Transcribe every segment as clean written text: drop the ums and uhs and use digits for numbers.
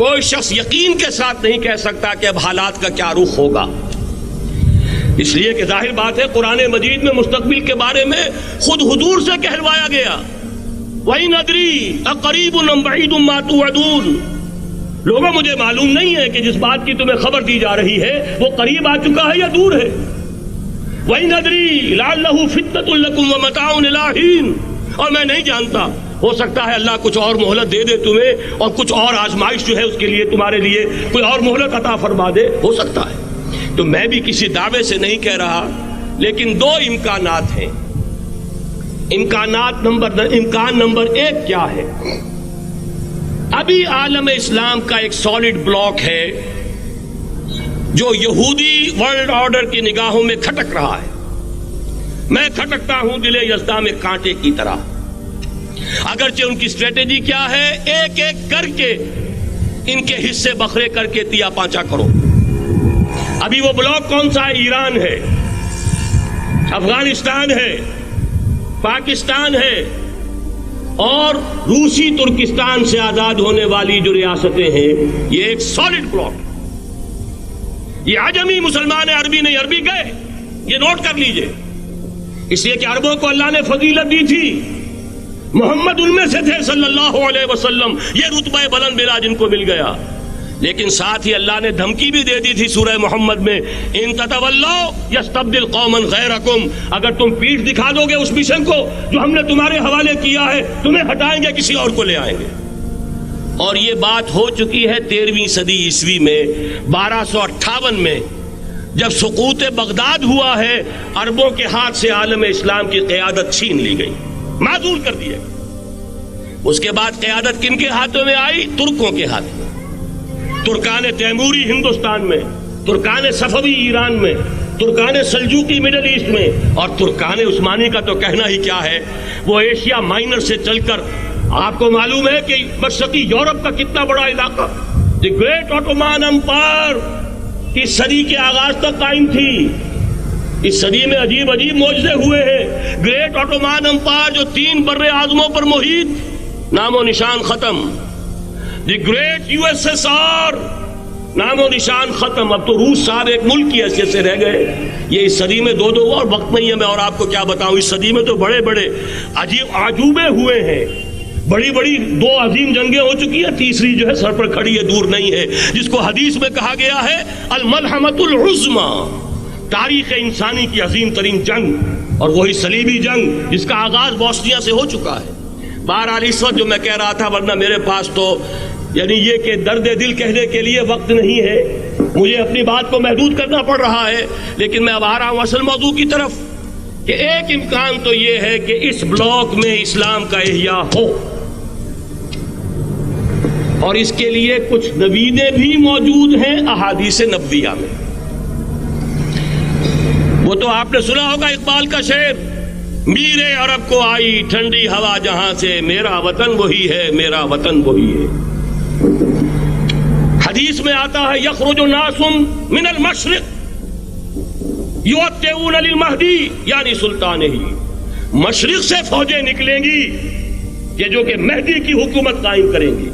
کوئی شخص یقین کے ساتھ نہیں کہہ سکتا کہ اب حالات کا کیا رخ ہوگا، اس لیے کہ ظاہر بات ہے قرآن مجید میں مستقبل کے بارے میں خود حضور سے کہلوایا گیا، وَإِنْ أَدْرِي أَقَرِيبٌ أَمْ بَعِيدٌ مَا تُوعَدُونَ، لوگوں مجھے معلوم نہیں ہے کہ جس بات کی تمہیں خبر دی جا رہی ہے وہ قریب آ چکا ہے یا دور ہے۔ وَإِنْ أَدْرِي لَعَلَّهُ فِتْنَةٌ لَكُمْ وَمَتَاعٌ إِلَىٰ حِينٍ، اور میں نہیں جانتا، ہو سکتا ہے اللہ کچھ اور مہلت دے دے تمہیں، اور کچھ اور آزمائش جو ہے اس کے لیے تمہارے لیے کوئی اور مہلت عطا فرما دے، ہو سکتا ہے۔ تو میں بھی کسی دعوے سے نہیں کہہ رہا، لیکن دو امکانات ہیں۔ امکان نمبر ایک کیا ہے؟ ابھی عالم اسلام کا ایک سالڈ بلاک ہے جو یہودی ورلڈ آرڈر کی نگاہوں میں کھٹک رہا ہے۔ میں کھٹکتا ہوں دل یزداں میں کانٹے کی طرح، اگرچہ ان کی اسٹریٹجی کیا ہے، ایک ایک کر کے ان کے حصے بکھرے کر کے تیا پانچا کرو۔ ابھی وہ بلاک کون سا ہے؟ ایران ہے، افغانستان ہے، پاکستان ہے، اور روسی ترکستان سے آزاد ہونے والی جو ریاستیں ہیں، یہ ایک سالڈ بلاک۔ یہ عجمی مسلمان عربی نہیں، عربی گئے، یہ نوٹ کر لیجئے، اس لیے کہ عربوں کو اللہ نے فضیلت دی تھی، محمد ان میں سے تھے صلی اللہ علیہ وسلم، یہ رتبہ بلند ملا جن کو مل گیا۔ لیکن ساتھ ہی اللہ نے دھمکی بھی دے دی تھی سورہ محمد میں، ان تتولوا یستبدل قوما غیرکم، اگر تم پیٹھ دکھا دو گے اس مشن کو جو ہم نے تمہارے حوالے کیا ہے، تمہیں ہٹائیں گے، کسی اور کو لے آئیں گے۔ اور یہ بات ہو چکی ہے 13ویں صدی عیسوی میں، 1258 میں جب سقوط بغداد ہوا ہے، عربوں کے ہاتھ سے عالم اسلام کی قیادت چھین لی گئی، معزول کر دیا۔ اس کے بعد قیادت کن کے ہاتھوں میں آئی؟ ترکوں کے ہاتھ میں، ترکان تیموری ہندوستان میں، ترکان صفوی ایران میں، ترکان سلجوقی مڈل ایسٹ میں، اور ترکان عثمانی کا تو کہنا ہی کیا ہے، وہ ایشیا مائنر سے چل کر آپ کو معلوم ہے کہ مشرقی یورپ کا کتنا بڑا علاقہ، دی گریٹ آٹومان امپائر اس صدی کے آغاز تک قائم تھی۔ اس صدی میں عجیب عجیب معجزے ہوئے ہیں۔ گریٹ آٹومان امپائر جو 3 بر اعظموں پر محیط، نام و نشان ختم۔ The great U S S R, نام و نشان ختم۔ اب تو روس صاحب ایک ملک کی حیثیت سے رہ گئے۔ یہ اس صدی میں 2 اور وقت نہیں ہے میں اور آپ کو کیا بتاؤں، اس صدی میں تو بڑے بڑے عجیب عجوبے ہوئے ہیں، بڑی بڑی 2 عظیم جنگیں ہو چکی ہیں، تیسری جو ہے سر پر کھڑی ہے، دور نہیں ہے، جس کو حدیث میں کہا گیا ہے الملحمۃ العظمی، تاریخ انسانی کی عظیم ترین جنگ، اور وہی صلیبی جنگ جس کا آغاز بوسنیا سے ہو چکا ہے۔ بہرحال اس وقت جو میں کہہ رہا تھا، ورنہ میرے پاس تو یعنی یہ کہ درد دل کہنے کے لیے وقت نہیں ہے، مجھے اپنی بات کو محدود کرنا پڑ رہا ہے، لیکن میں اب آ رہا ہوں اصل موضوع کی طرف، کہ ایک امکان تو یہ ہے کہ اس بلاک میں اسلام کا احیاء ہو، اور اس کے لیے کچھ نویدیں بھی موجود ہیں احادیث نبویہ میں۔ وہ تو آپ نے سنا ہوگا اقبال کا شعر، میرے عرب کو آئی ٹھنڈی ہوا جہاں سے، میرا وطن وہی ہے، میرا وطن وہی ہے۔ حدیث میں آتا ہے یخرج ناس من المشرق یؤتون للمہدی یعنی سلطان ہی، مشرق سے فوجیں نکلیں گی کہ جو کہ مہدی کی حکومت قائم کریں گی،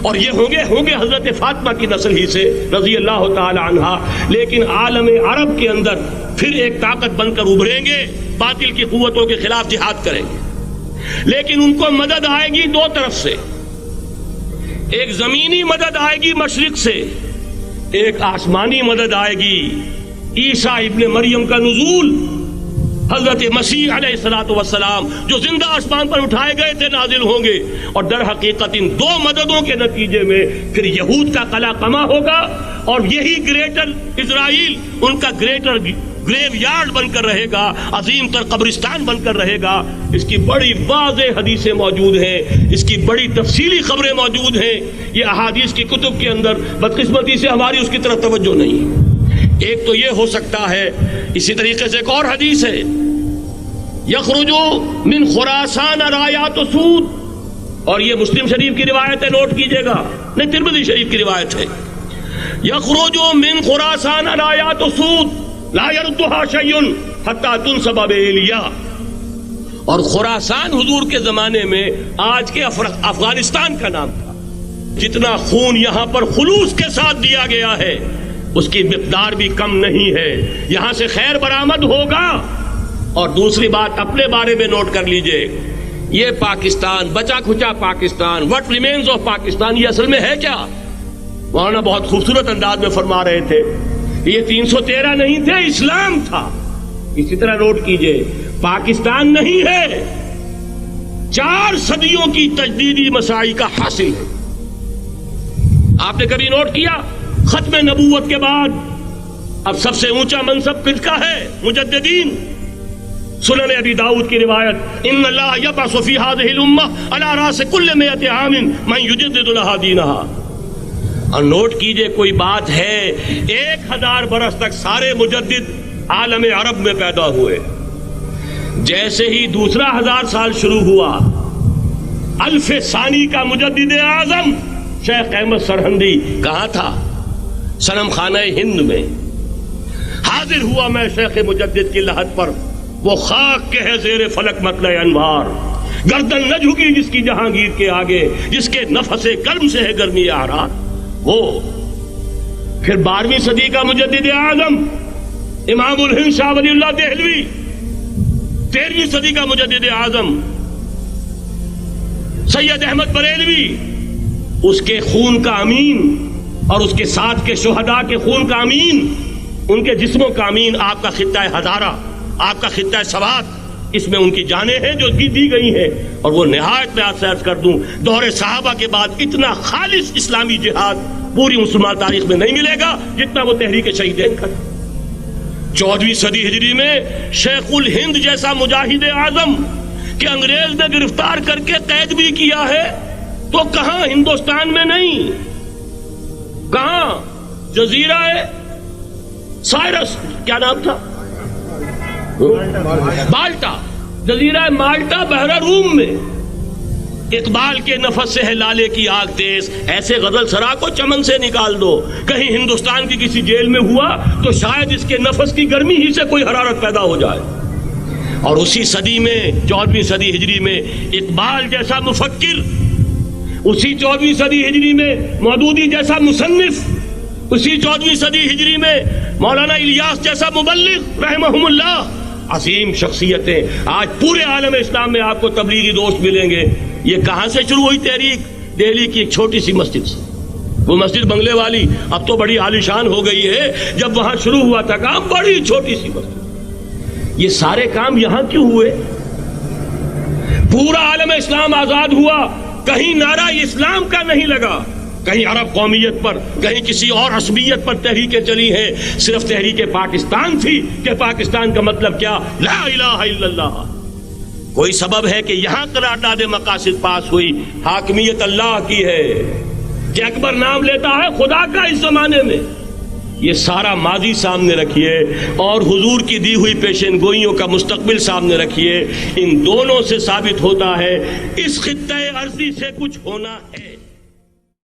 اور یہ ہوں گے حضرت فاطمہ کی نسل ہی سے رضی اللہ تعالی عنہا، لیکن عالم عرب کے اندر پھر ایک طاقت بن کر ابھریں گے، باطل کی قوتوں کے خلاف جہاد کریں گے، لیکن ان کو مدد آئے گی 2 طرف سے، ایک زمینی مدد آئے گی مشرق سے، ایک آسمانی مدد آئے گی، عیسیٰ ابن مریم کا نزول، حضرت مسیح علیہ الصلوۃ والسلام جو زندہ آسمان پر اٹھائے گئے تھے نازل ہوں گے، اور در حقیقت ان 2 مددوں کے نتیجے میں پھر یہود کا قلع قمع ہوگا، اور یہی گریٹر اسرائیل ان کا گریٹر گریو یارڈ بن کر رہے گا، عظیم تر قبرستان بن کر رہے گا۔ اس کی بڑی واضح حدیثیں موجود ہیں، اس کی بڑی تفصیلی خبریں موجود ہیں، یہ احادیث کی کتب کے اندر، بدقسمتی سے ہماری اس کی طرف توجہ نہیں۔ ایک تو یہ ہو سکتا ہے، اسی طریقے سے ایک اور حدیث ہے، یخرج من خراسان رایات سود، اور یہ مسلم شریف کی روایت ہے، نوٹ کیجئے گا، نہیں ترمذی شریف کی روایت ہے، یخرج من خراسان رایات سود لا یردها شیء حتی تنصب بإیلیا، اور خراسان حضور کے زمانے میں آج کے افغانستان کا نام تھا، جتنا خون یہاں پر خلوص کے ساتھ دیا گیا ہے اس کی مقدار بھی کم نہیں ہے. یہاں سے خیر برآمد ہوگا. اور دوسری بات اپنے بارے میں نوٹ کر لیجئے, یہ پاکستان, بچا کھچا Pakistan, what remains of Pakistan, یہ اصل میں ہے کیا؟ مولانا بہت خوبصورت انداز میں فرما رہے تھے, یہ 313 نہیں تھے, اسلام تھا. اسی طرح نوٹ کیجئے, پاکستان نہیں ہے, 4 صدیوں کی تجدیدی مساعی کا حاصل ہے. آپ نے کبھی نوٹ کیا ختم نبوت کے بعد اب سب سے اونچا منصب کس کا ہے؟ مجددین. سنن ابی داؤد کی روایت, ان اللہ یبعث فی هذه الامہ علی راس کل 100 عام من یجدد لها دینها. اور نوٹ کیجئے, کوئی بات ہے 1000 برس تک سارے مجدد عالم عرب میں پیدا ہوئے. جیسے ہی دوسرا 1000 سال شروع ہوا, الف ثانی کا مجدد اعظم شیخ احمد سرہندی کہاں تھا؟ صنم خانہ ہند میں. حاضر ہوا میں شیخ مجدد کی لحد پر, وہ خاک کے ہے زیر فلک مطلع انوار, گردن نہ جھکی جس کی جہانگیر کے آگے, جس کے نفس گرم سے ہے گرمی آرات. وہ پھر 12ویں صدی کا مجدد اعظم امام الہند شاہ ولی اللہ دہلوی, 13ویں صدی کا مجدد اعظم سید احمد بریلوی, اس کے خون کا امین اور اس کے ساتھ کے شہداء کے خون کا امین, ان کے جسموں کا امین آپ کا خطہ ہزارہ, آپ کا خطہ سوات, اس میں ان کی جانیں ہیں جو دی گئی ہیں. اور وہ نہایت میں آپ سے عرض کر دوں, دور صحابہ کے بعد اتنا خالص اسلامی جہاد پوری مسلمان تاریخ میں نہیں ملے گا جتنا وہ تحریک شہیدین کا. 14ویں صدی ہجری میں شیخ الہند جیسا مجاہد اعظم کہ انگریز نے گرفتار کر کے قید بھی کیا ہے, تو کہاں ہندوستان میں نہیں, کہاں جزیرہ سائرس, کیا نام تھا, مالٹا, جزیرہ مالٹا بحر روم میں. اقبال کے نفس سے ہے لالے کی آگ تیز, ایسے غزل سرا کو چمن سے نکال دو. کہیں ہندوستان کی کسی جیل میں ہوا تو شاید اس کے نفس کی گرمی ہی سے کوئی حرارت پیدا ہو جائے. اور اسی صدی میں 14ویں صدی ہجری میں اقبال جیسا مفکر, اسی 14ویں صدی ہجری میں مودودی جیسا مصنف, اسی 14ویں صدی ہجری میں مولانا الیاس جیسا مبلغ رحمہم اللہ, عظیم شخصیتیں. آج پورے عالم اسلام میں آپ کو تبلیغی دوست ملیں گے. یہ کہاں سے شروع ہوئی تحریک؟ دہلی کی ایک چھوٹی سی مسجد سے. وہ مسجد بنگلے والی اب تو بڑی عالیشان ہو گئی ہے, جب وہاں شروع ہوا تھا کام بڑی چھوٹی سی مسجد. یہ سارے کام یہاں کیوں ہوئے؟ پورا عالم اسلام آزاد ہوا, کہیں نعرہ اسلام کا نہیں لگا, کہیں عرب قومیت پر, کہیں کسی اور عصبیت پر تحریکیں چلی ہیں. صرف تحریک پاکستان تھی کہ پاکستان کا مطلب کیا؟ لا الہ الا اللہ. کوئی سبب ہے کہ یہاں قرارداد مقاصد پاس ہوئی, حاکمیت اللہ کی ہے, کہ اکبر نام لیتا ہے خدا کا اس زمانے میں. یہ سارا ماضی سامنے رکھیے اور حضور کی دی ہوئی پیشین گوئیوں کا مستقبل سامنے رکھیے. ان دونوں سے ثابت ہوتا ہے اس خطہ ارضی سے کچھ ہونا ہے.